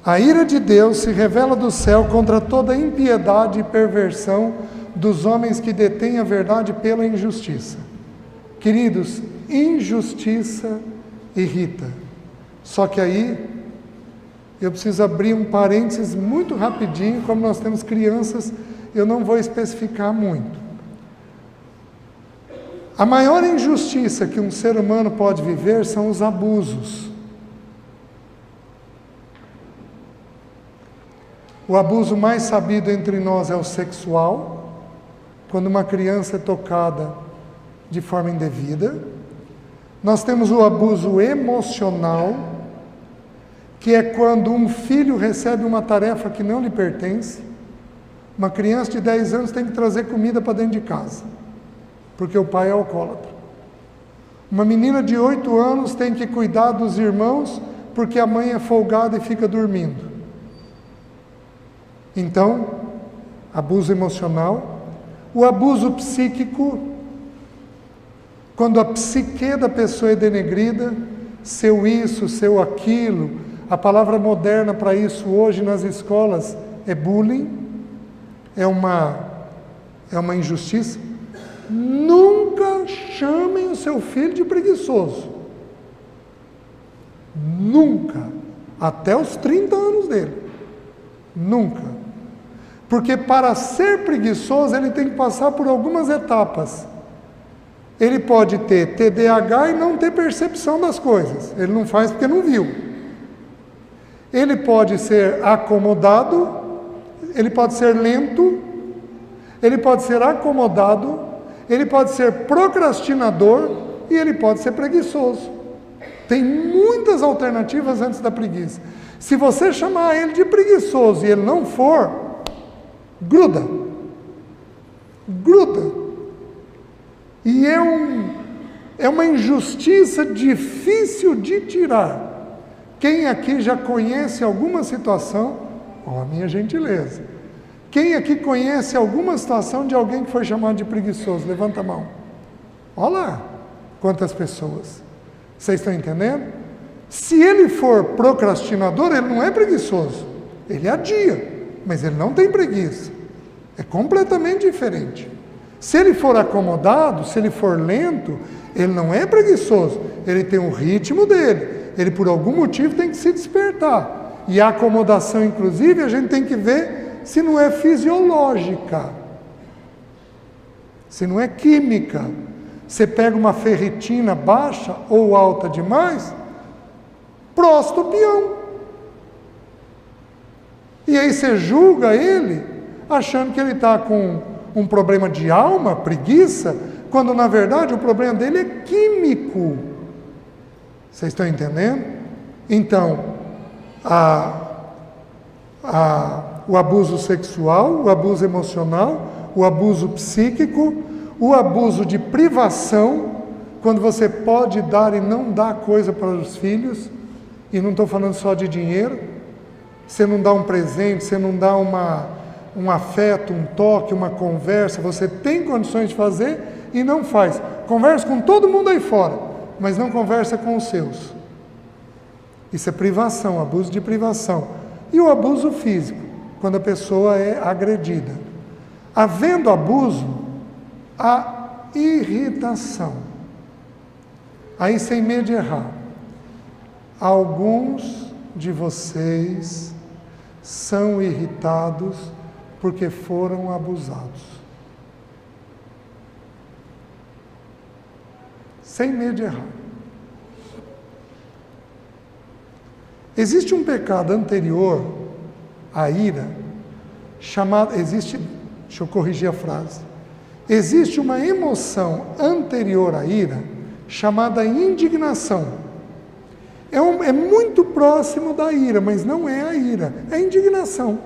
a ira de Deus se revela do céu contra toda impiedade e perversão dos homens que detêm a verdade pela injustiça. Queridos, injustiça irrita. Só que aí eu preciso abrir um parênteses muito rapidinho. Como nós temos crianças, eu não vou especificar muito. A maior injustiça que um ser humano pode viver são os abusos. O abuso mais sabido entre nós é o sexual, quando uma criança é tocada de forma indevida. Nós temos o abuso emocional, que é quando um filho recebe uma tarefa que não lhe pertence. Uma criança de 10 anos tem que trazer comida para dentro de casa, porque o pai é alcoólatra. Uma menina de 8 anos tem que cuidar dos irmãos, porque a mãe é folgada e fica dormindo. Então, abuso emocional. O abuso psíquico, quando a psique da pessoa é denegrida, seu isso, seu aquilo. A palavra moderna para isso hoje nas escolas é bullying, é uma injustiça. Nunca chamem o seu filho de preguiçoso. Nunca. Até os 30 anos dele. Nunca. Porque para ser preguiçoso, ele tem que passar por algumas etapas. Ele pode ter TDAH e não ter percepção das coisas. Ele não faz porque não viu. Ele pode ser acomodado, ele pode ser lento, ele pode ser acomodado, ele pode ser procrastinador e ele pode ser preguiçoso. Tem muitas alternativas antes da preguiça. Se você chamar ele de preguiçoso e ele não for, gruda. Gruda. E é uma injustiça difícil de tirar. Quem aqui já conhece alguma situação, ó, a minha gentileza. Quem aqui conhece alguma situação de alguém que foi chamado de preguiçoso? Levanta a mão. Olha lá, quantas pessoas. Vocês estão entendendo? Se ele for procrastinador, ele não é preguiçoso. Ele adia, mas ele não tem preguiça. É completamente diferente. Se ele for acomodado, se ele for lento, ele não é preguiçoso. Ele tem o ritmo dele. Ele, por algum motivo, tem que se despertar. E a acomodação, inclusive, a gente tem que ver se não é fisiológica. Se não é química. Você pega uma ferritina baixa ou alta demais, prosta o peão. E aí você julga ele, achando que ele está com um problema de alma, preguiça, quando na verdade o problema dele é químico. Vocês estão entendendo? Então, o abuso sexual, o abuso emocional, o abuso psíquico, o abuso de privação, quando você pode dar e não dá coisa para os filhos, e não estou falando só de dinheiro, você não dá um presente, você não dá um afeto, um toque, uma conversa, você tem condições de fazer e não faz. Conversa com todo mundo aí fora, mas não conversa com os seus. Isso é privação, abuso de privação. E o abuso físico, quando a pessoa é agredida. Havendo abuso, há irritação. Aí, sem medo de errar, alguns de vocês são irritados porque foram abusados. Sem medo de errar. Existe um pecado anterior à ira, deixa eu corrigir a frase. Existe uma emoção anterior à ira, chamada indignação. É muito próximo da ira, mas não é a ira, é a indignação.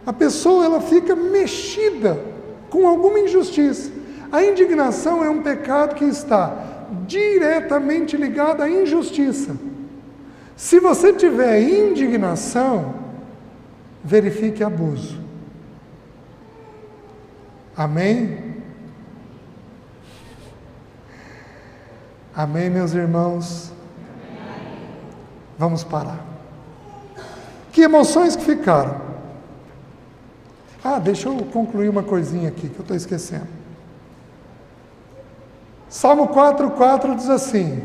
A pessoa ela fica mexida com alguma injustiça. A indignação é um pecado que está diretamente ligado à injustiça. Se você tiver indignação, verifique abuso. Amém? Amém, meus irmãos? Vamos parar. Que emoções que ficaram? Deixa eu concluir uma coisinha aqui que eu estou esquecendo. Salmo 4,4 diz assim: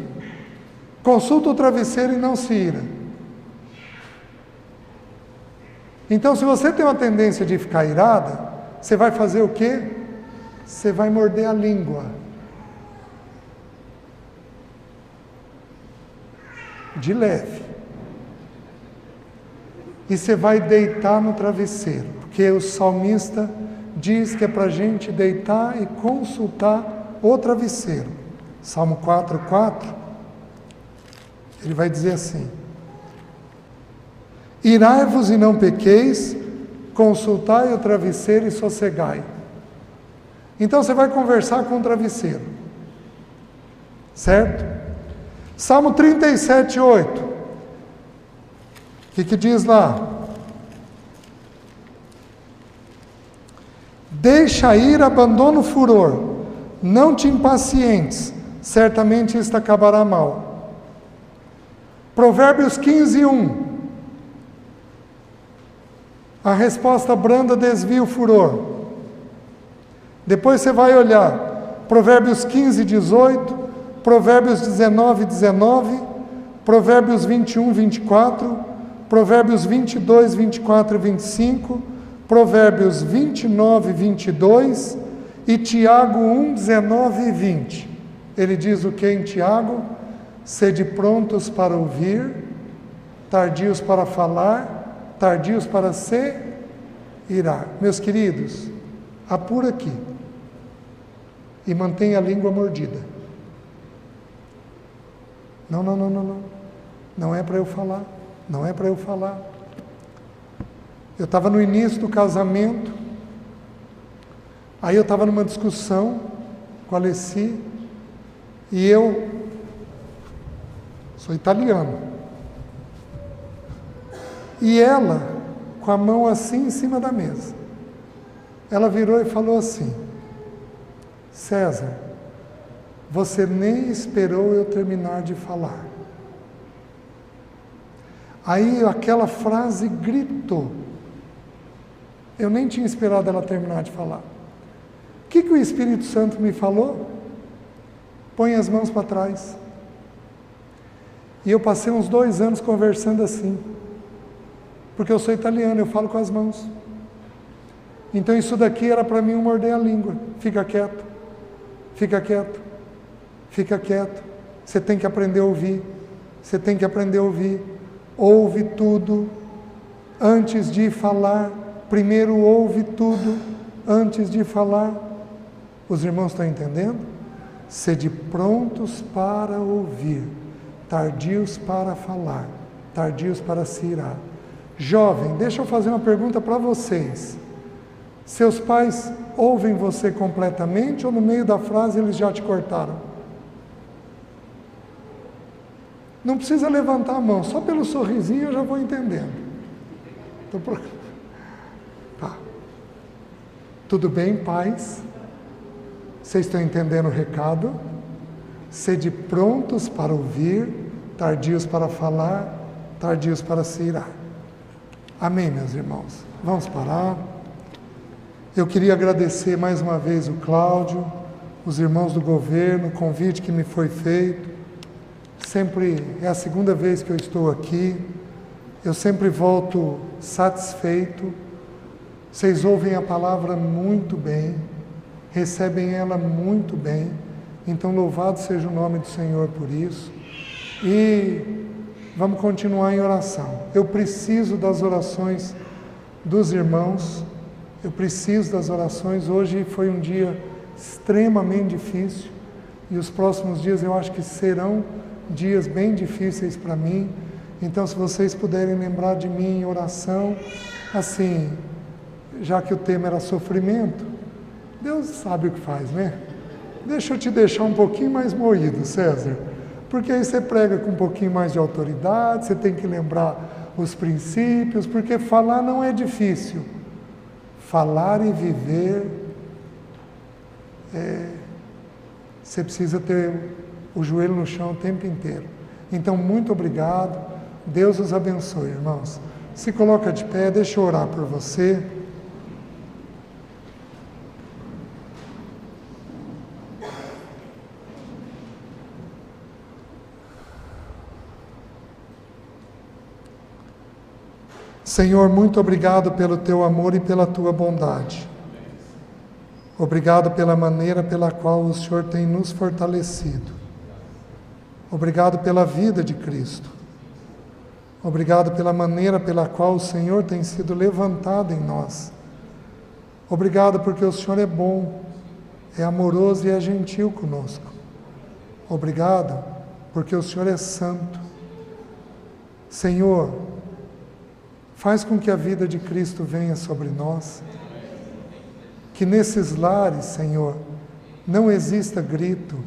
consulta o travesseiro e não se ira. Então, se você tem uma tendência de ficar irada, você vai fazer o quê? Você vai morder a língua. De leve. E você vai deitar no travesseiro, porque o salmista diz que é para a gente deitar e consultar o travesseiro. Salmo 4,4, ele vai dizer assim: irai-vos e não pequeis, consultai o travesseiro e sossegai. Então você vai conversar com o travesseiro, certo? Salmo 37,8, o que diz lá? Deixa ir, abandona o furor, não te impacientes, certamente isto acabará mal. Provérbios 15:1, a resposta branda desvia o furor. Depois você vai olhar, Provérbios 15, 18, Provérbios 19, 19, Provérbios 21, 24, Provérbios 22, 24 e 25, Provérbios 29, 22 e Tiago 1, 19 e 20. Ele diz o que em Tiago? Sede prontos para ouvir, tardios para falar, tardios para se irar. Meus queridos, apura aqui e mantenha a língua mordida. Não. Não é para eu falar. Não é para eu falar. Eu estava no início do casamento, aí eu estava numa discussão com a Alessi, e eu sou italiano. E ela, com a mão assim em cima da mesa, ela virou e falou assim: César, você nem esperou eu terminar de falar. Aí aquela frase gritou. Eu nem tinha esperado ela terminar de falar. O que o Espírito Santo me falou? Põe as mãos para trás. E eu passei uns 2 anos conversando assim. Porque eu sou italiano, eu falo com as mãos. Então isso daqui era para mim um morder a língua. Fica quieto. Fica quieto. Fica quieto. Você tem que aprender a ouvir. Você tem que aprender a ouvir. Ouve tudo antes de falar. Primeiro ouve tudo antes de falar. Os irmãos estão entendendo? Sede prontos para ouvir, tardios para falar, tardios para se irar. Jovem, deixa eu fazer uma pergunta para vocês. Seus pais ouvem você completamente ou no meio da frase eles já te cortaram? Não precisa levantar a mão, só pelo sorrisinho eu já vou entendendo. Tá. Tudo bem, pais? Vocês estão entendendo o recado? Sede prontos para ouvir, tardios para falar, tardios para se irar. Amém, meus irmãos? Vamos parar. Eu queria agradecer mais uma vez o Cláudio, os irmãos do governo, o convite que me foi feito. Sempre é a 2ª vez que eu estou aqui. Eu sempre volto satisfeito. Vocês ouvem a palavra muito bem, recebem ela muito bem. Então, louvado seja o nome do Senhor por isso. E vamos continuar em oração. Eu preciso das orações dos irmãos. Eu preciso das orações. Hoje foi um dia extremamente difícil. E os próximos dias eu acho que serão dias bem difíceis para mim. Então, se vocês puderem lembrar de mim em oração, assim, já que o tema era sofrimento, Deus sabe o que faz, né? Deixa eu te deixar um pouquinho mais moído, César, porque aí você prega com um pouquinho mais de autoridade, você tem que lembrar os princípios, porque falar não é difícil. Falar e viver, você precisa ter o joelho no chão o tempo inteiro. Então, muito obrigado. Deus os abençoe, irmãos. Se coloca de pé, deixa eu orar por você. Senhor, muito obrigado pelo teu amor e pela tua bondade. Obrigado pela maneira pela qual o Senhor tem nos fortalecido. Obrigado pela vida de Cristo. Obrigado pela maneira pela qual o Senhor tem sido levantado em nós. Obrigado porque o Senhor é bom, é amoroso e é gentil conosco. Obrigado porque o Senhor é santo. Senhor, faz com que a vida de Cristo venha sobre nós. Que nesses lares, Senhor, não exista grito,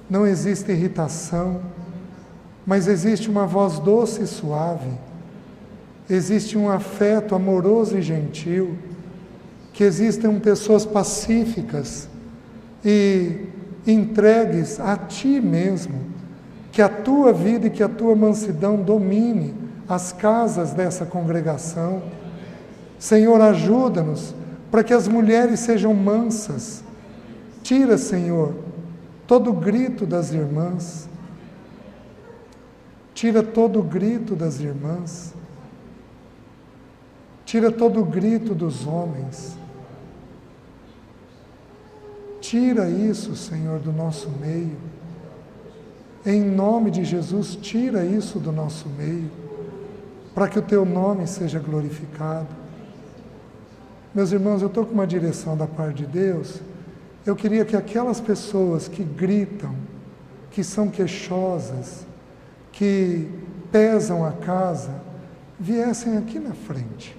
não existe irritação, mas existe uma voz doce e suave, existe um afeto amoroso e gentil, que existam pessoas pacíficas e entregues a Ti mesmo, que a Tua vida e que a Tua mansidão domine as casas dessa congregação. Senhor, ajuda-nos para que as mulheres sejam mansas, Tira, Senhor, todo grito das irmãs. Tira todo o grito das irmãs. Tira todo o grito dos homens. Tira isso, Senhor, do nosso meio. Em nome de Jesus, tira isso do nosso meio, para que o Teu nome seja glorificado. Meus irmãos, eu estou com uma direção da parte de Deus. Eu queria que aquelas pessoas que gritam, que são queixosas, que pesam a casa, viessem aqui na frente.